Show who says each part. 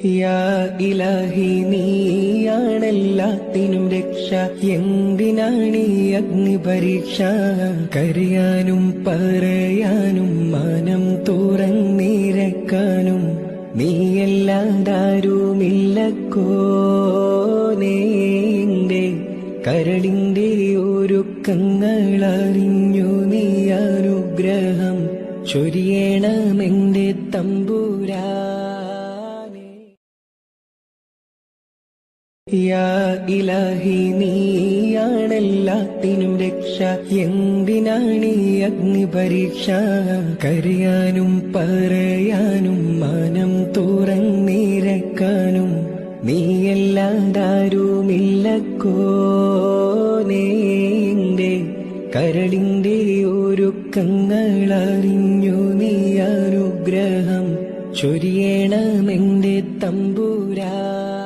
Speaker 1: യാ ഇലാഹി നീയാണെല്ലാത്തിനും രക്ഷ. എന്തിനാണീ അഗ്നിപരീക്ഷ? കരയാനും പറയാനും മാനം തുറന്നിരക്കാനും നീയല്ലാതാരുമില്ലക്കോനേ. എന്റെ കരളിന്റെ ഒരുക്കങ്ങളറിഞ്ഞു നീ അനുഗ്രഹം ചൊരിയണമെന്റെ തമ്പുരാനേ. യാ ഇലാഹി നീയാണെല്ലാത്തിനും രക്ഷ. എന്തിനാണീ അഗ്നിപരീക്ഷ? കരയാനും പറയാനും മാനം തുറന്നിരക്കാനും നീയല്ലാതാരുമില്ലക്കോനേ. എന്റെ കരളിന്റെ ഒരുക്കങ്ങളറിഞ്ഞു നീ അനുഗ്രഹം ചൊരിയണമെന്റെ തമ്പുരാനേ.